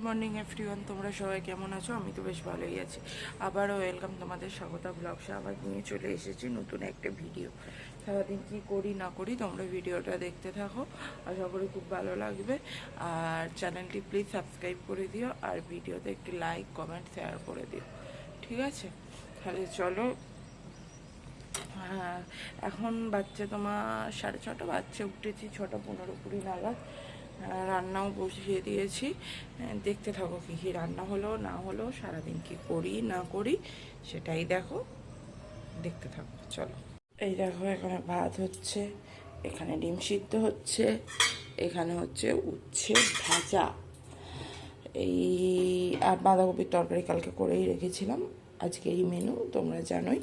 Morning everyone, তোমরা সবাই কেমন আছো? আমি তো বেশ ভালোই আছি। আবারও ওয়েলকাম, তোমাদের স্বাগতা ব্লগসে আবার নিয়ে চলে এসেছি নতুন একটা ভিডিও। সারাদিন কী করি না করি তোমরা ভিডিওটা দেখতে থাকো, আশা করি খুব ভালো লাগবে। আর চ্যানেলটি প্লিজ সাবস্ক্রাইব করে দিও, আর ভিডিওতে একটি লাইক কমেন্ট শেয়ার করে দিও, ঠিক আছে? তাহলে চলো। হ্যাঁ, এখন বাচ্চা তোমার 6:30 বাচ্চা, উঠেছি 6:15-20 নাগাদ। রান্নাও বসিয়ে দিয়েছি, দেখতে থাকো কী কী রান্না হলো না হলো, সারাদিন কি করি না করি সেটাই দেখো, দেখতে থাকো চলো। এই দেখো, এখানে ভাত হচ্ছে, এখানে ডিম সিদ্ধ হচ্ছে, এখানে হচ্ছে উচ্ছে ভাজা, এই আর বাঁধাকপির তরকারি কালকে করেই রেখেছিলাম। আজকে এই মেনু, তোমরা জানোই।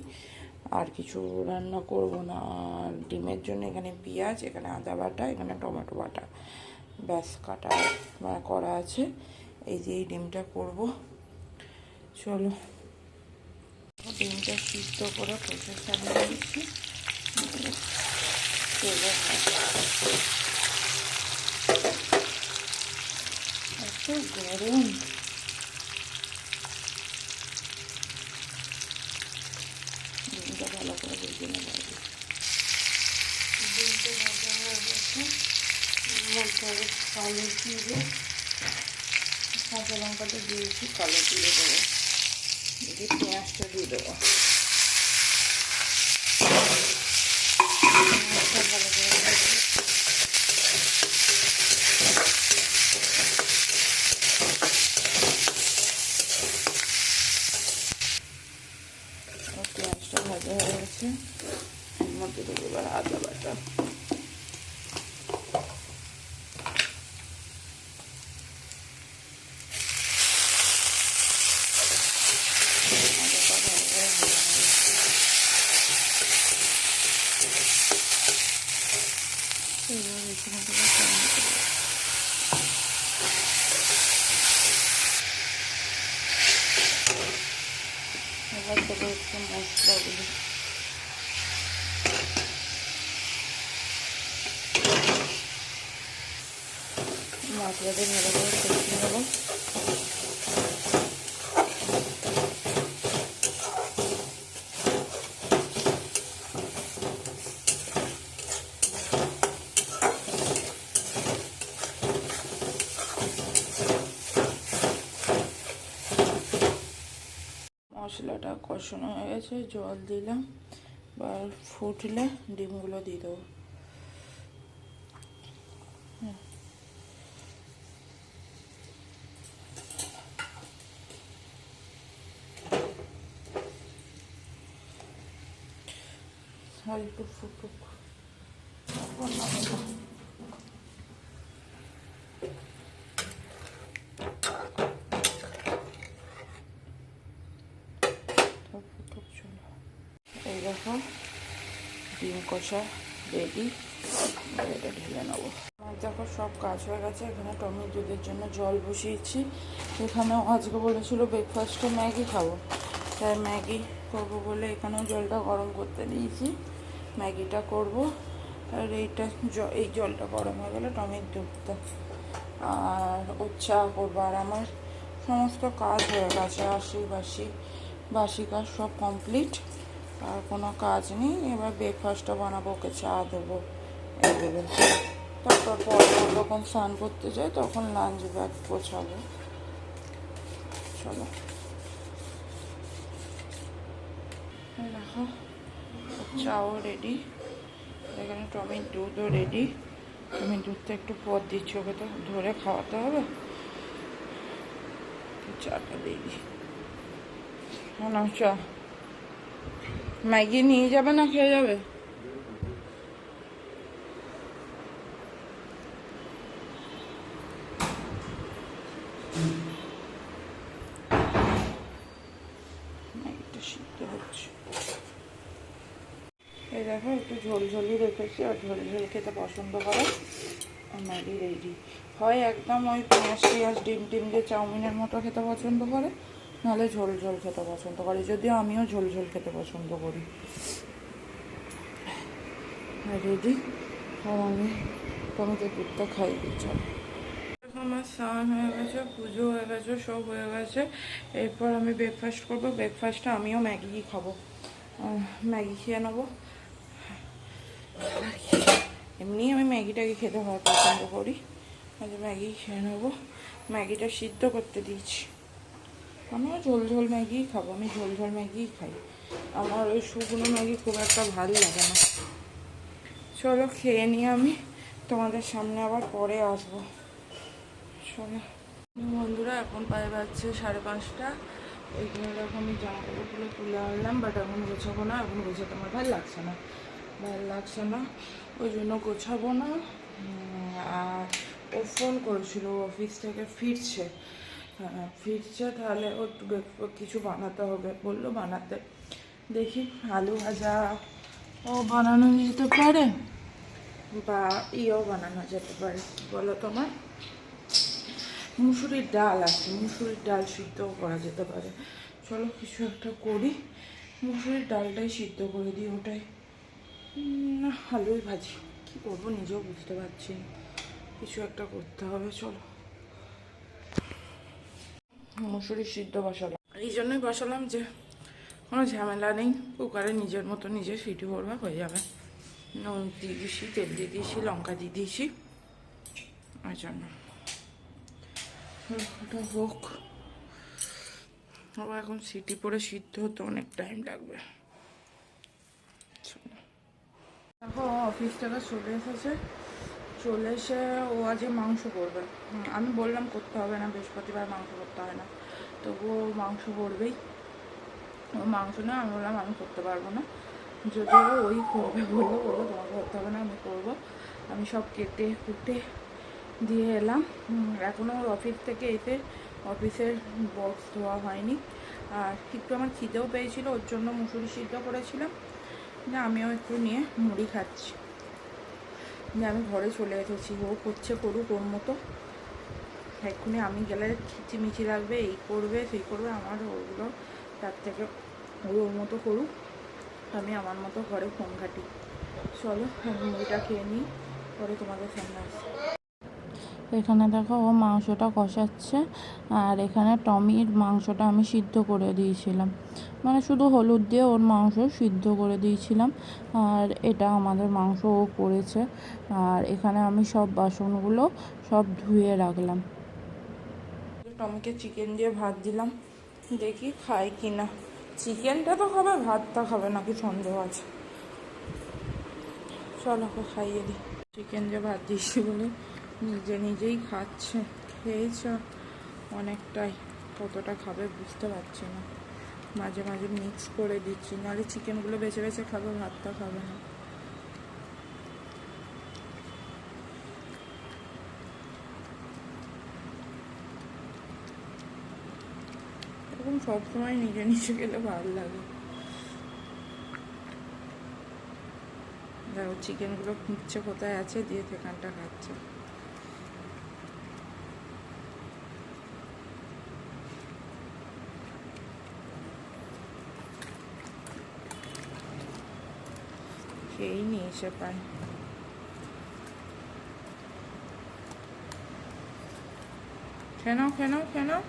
আর কিছু রান্না করব না। আর ডিমের জন্য এখানে পেঁয়াজ, এখানে আদা বাটা, এখানে টমেটো বাটা, ব্যাস কাটা করা আছে। এই যে এই ডিমটা করব, চলো। ডিমটা সিদ্ধ করে কষে ছাড়িয়ে দিচ্ছি। এত গরম, ডিমটা ভালো করে ভেজে নেবো। ডিমটা ভাজা হয়ে গেছে, মধ্যে কালো জিরে, কাঁচা লঙ্কাটা দিয়েছি, কালো জিরে দেবো, দিয়ে পেঁয়াজটা দিয়ে দেবো। ভালো করে পেঁয়াজটা ভাজা হয়ে গেছে, এর মধ্যে দেবো এবার আদা বাটা। এবার এখানে দেবো টমেটো, এবার দেবো একটু মশলাগুলো। মশলাটা ভালো করে কষিয়ে নেবো। মশলাটা কষানো হয়ে গেছে, জল দিলাম, এবার ফুটলে ডিমগুলো দিয়ে দেবো। একটু ফুটুক, চলো। এই দেখো ডিম কষা রেডি, এটা ঢেলে নেবো। আমার দেখো সব কাজ হয়ে গেছে। এখানে টমেটো দুধের জন্য জল বসিয়েছি। এখানেও আজকে বলেছিল ব্রেকফাস্টে ম্যাগি খাবো, তাই ম্যাগি করবো বলে এখানেও জলটা গরম করতে দিয়েছি, ম্যাগিটা করব। আর এই জলটা গরম হয়ে গেলে টমেটো দুধটা আর ও চা করবো। আর আমার সমস্ত কাজ হয়ে গেছে, বাসি কাজ সব কমপ্লিট, আর কোনো কাজ নেই। এবার ব্রেকফাস্টটা বানাবো, ওকে চা দেবো, এইভাবে। তারপর যখন স্নান করতে যাই তখন লাঞ্চ ব্যাগ গোছাবো। চলো, দেখো চাও রেডি, এখানে টমেটো দুধও রেডি। টমেটো দুধটা একটু পর দিচ্ছি, ওকে তো ধরে খাওয়াতে হবে। চাটা দিয়ে দিই না, চা ম্যাগি নিয়ে যাবে না খেয়ে যাবে? ম্যাগিটা সিদ্ধ হচ্ছে। এই দেখো একটু ঝোলঝোলই রেখেছি, আর ঝোলঝোল খেতে পছন্দ করে। ম্যাগি রেডি হয় একদম ওই পেঁয়াজ ডিম দিয়ে চাউমিনের মতো খেতে পছন্দ করে, নাহলে ঝোল খেতে পছন্দ করে, যদিও আমিও ঝোল খেতে পছন্দ করি। রেডি, আর আমি টমেটো দুধটা খাই দিই। চলো, আমার স্নান হয়ে গেছে, পুজো হয়ে গেছে, সব হয়ে গেছে। এরপর আমি ব্রেকফাস্ট করবো। ব্রেকফাস্টে আমিও ম্যাগি খাবো, ম্যাগি খেয়ে নেবো। এমনি আমি ম্যাগিটাকে খেতে হয় পছন্দ করি, আজ ম্যাগি খেয়ে নেবো। ম্যাগিটা সিদ্ধ করতে দিয়েছি। আমিও ঝোল ঝোল ম্যাগিই খাবো, আমি ঝোল ঝোল ম্যাগিই খাই। আমার ওই শুকনো ম্যাগি খুব একটা ভালো লাগে না। চলো খেয়ে নিয়ে আমি তোমাদের সামনে আবার পরে আসবো। চলো বন্ধুরা, এখন পায়ে বাজছে 5:30। ওইখানে দেখো আমি জামা কাপড়গুলো তুলে আনলাম, বাট এখন গোছাবো না। এখন গোছাতে আমার ভালো লাগছে না, ওই জন্য গোছাবো না। আর ও ফোন করেছিল, অফিস থেকে ফিরছে, তাহলে ও কিছু বানাতে হবে বললো, বানাতে। দেখি আলু ভাজা ও বানানো যেতে পারে, বা ইয়েও বানানো যেতে পারে। বলো তোমার? মুসুরির ডাল আছে, মুসুরির ডাল সিদ্ধও করা যেতে পারে। চলো কিছু একটা করি, মুসুরির ডালটাই সিদ্ধ করে দিই, ওটাই না আলুই ভাজি। কী করবো নিজেও বুঝতে পারছি না, কিছু একটা করতে হবে। চলো মুসুরি সিদ্ধ বসালাম, এই জন্যই বসালাম যে কোনো ঝামেলা নেই, কুকারে নিজের মতো নিজে সিটি ভরবা হয়ে যাবে। নুন দিয়ে দিয়েছি, তেল দিয়ে দিয়েছি, লঙ্কা দিয়ে দিয়েছি, ওই জন্য ওটা হোক। ও এখন সিটি পরে সিদ্ধ হতে অনেক টাইম লাগবে। দেখো অফিস থেকে চলে এসেছে, চলে এসে ও আজকে মাংস করবে। আমি বললাম করতে হবে না, বৃহস্পতিবার মাংস করতে হয় না, তবুও মাংস করবেই। ও মাংস না, আমি বললাম আমি করতে পারবো না, যদিও ওই করবে বললো তোমাকে করতে হবে না, আমি করবো। আমি সব কেটে কুটে দিয়ে এলাম। এখনও ওর অফিস থেকে এসে অফিসের বক্স ধোয়া হয়নি। আর একটু আমার খিদেও পেয়েছিল, ওর জন্য মুসুরি সিদ্ধ করেছিলাম, যে আমিও একটু নিয়ে মুড়ি খাচ্ছি। যে আমি ঘরে চলে এসেছি, ও করছে করুক ওর মতো। এক্ষুনি আমি গেলে খিচিমিচি লাগবে, এই করবে সেই করবে, আমার ওগুলো তার থেকে ওর মতো করুক, আমি আমার মতো ঘরে ফোন ঘাটি। চলো আমি মুড়িটা খেয়ে নিই, পরে তোমাদের সামনে আসি। এখানে দেখো ও মাংসটা কষাচ্ছে, আর এখানে টমির মাংসটা আমি সিদ্ধ করে দিয়েছিলাম, মানে শুধু হলুদ দিয়ে ওর মাংস সিদ্ধ করে দিয়েছিলাম। আর এটা আমাদের মাংস ও করেছে। আর এখানে আমি সব বাসনগুলো সব ধুয়ে রাখলাম। টমিকে চিকেন দিয়ে ভাত দিলাম, দেখি খায় কি না। চিকেনটা তো খাবে, ভাতটা খাবে নাকি সন্দেহ আছে। চলো ওকে খাইয়ে দিই। চিকেন দিয়ে ভাত দিয়েছি বলে নিজেই খাচ্ছে, খেয়েছে অনেকটাই, কতটা খাবে বুঝতে পারছি না। মাঝে মাঝে মিক্স করে দিচ্ছি, নাহলে চিকেনগুলো বেছে বেছে খাবে, ভাতটা খাবে না। এরকম সবসময় নিজে গেলে ভালো লাগে। দেখো চিকেনগুলো খুঁজছে কোথায় আছে, দিয়ে সেখানটা খাচ্ছে। খেয়েই নিয়ে এসে পায়। খেয়ে নাও।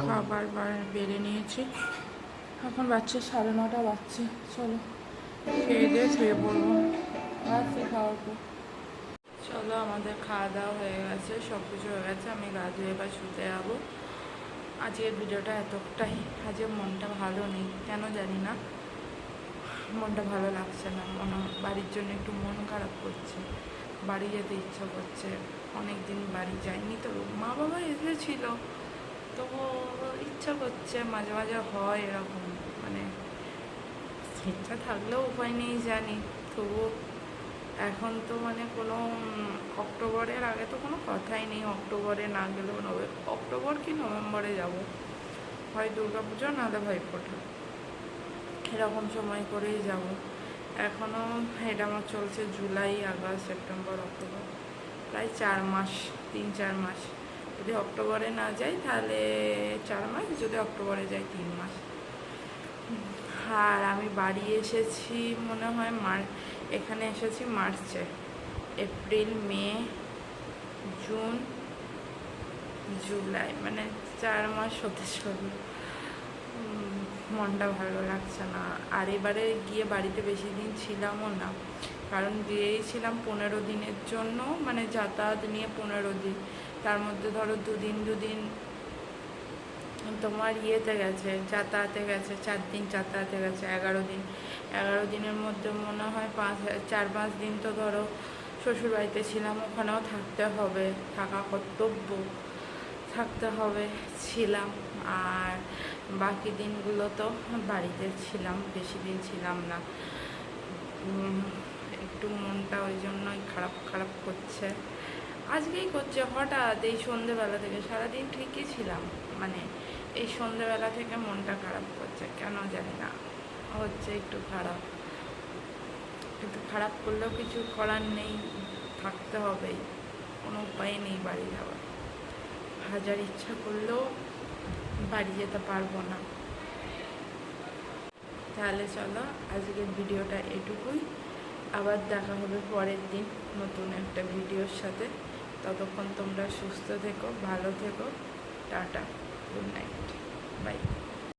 খাবার বেড়ে নিয়েছি, এখন বাচ্চা 9:30 বাজছে। চলো খেয়ে দিয়ে শুয়ে পড়বো, আসছি খাওয়ার পর। চলো আমাদের খাওয়া দাওয়া হয়ে গেছে, সব কিছু হয়ে গেছে, আমি গা ধুয়ে এবার শুতে যাবো। আজকের ভিডিওটা এতটাই। আজকে মনটা ভালো নেই, কেন জানি না, মনটা ভালো লাগছে না, বাড়ির জন্য একটু মন খারাপ করছে, বাড়ি যেতে ইচ্ছা করছে। অনেক দিন বাড়ি যাইনি তো, মা বাবা এসেছিল, তবু ইচ্ছা করছে, মাঝে মাঝে হয় এরকম, মানে ইচ্ছা থাকলেও উপায় নেই জানি, তবু এখন তো মানে কোনো অক্টোবরের আগে তো কোনো কথাই নেই, অক্টোবরে না গেলেও অক্টোবর কি নভেম্বরে যাব। হয় দুর্গা পুজো নাহলে ভাইফোঁটা, এরকম সময় করেই যাব। এখনও এটা আমার চলছে জুলাই, আগস্ট, সেপ্টেম্বর, অক্টোবর, প্রায় 4 মাস, 3-4 মাস। যদি অক্টোবরে না যাই তাহলে 4 মাস, যদি অক্টোবরে যাই 3 মাস। আর আমি বাড়ি এসেছি মনে হয় এখানে এসেছি মার্চে, এপ্রিল, মে, জুন, জুলাই, মানে 4 মাস হতে চলল। মনটা ভালো লাগছে না। আর এবারে গিয়ে বাড়িতে বেশি দিন ছিলামও না, কারণ গিয়েছিলাম 15 দিনের জন্য, মানে যাতায়াত নিয়ে 15 দিন। তার মধ্যে ধরো দুদিন তোমার ইয়েতে গেছে, যাতায়াতে গেছে, 4 দিন যাতায়াতে গেছে, 11 দিন। 11 দিনের মধ্যে মনে হয় 4-5 দিন তো ধরো শ্বশুরবাড়িতে ছিলাম, ওখানেও থাকতে হবে, থাকা কর্তব্য, থাকতে হবে, ছিলাম। আর বাকি দিনগুলো তো বাড়িতে ছিলাম, বেশি দিন ছিলাম না। একটু মনটা ওই জন্যই খারাপ করছে, আজকেই করছে হঠাৎ। এই সন্ধেবেলা থেকে, সারাদিন ঠিকই ছিলাম, মানে এই সন্ধেবেলা থেকে মনটা খারাপ করছে, কেন জানি না হচ্ছে। একটু খারাপ করলেও কিছু করার নেই, থাকতে হবেই, কোনো উপায় নেই বাড়ি যাওয়ার। হাজার ইচ্ছা করলেও বাড়ি যেতে পারবো না। তাহলে চলো আজকের ভিডিওটা এটুকুই, আবার দেখা হবে পরের দিন নতুন একটা ভিডিওর সাথে। ততক্ষণ তোমরা সুস্থ থেকো, ভালো থেকো, টাটা, গুড নাইট, বাই।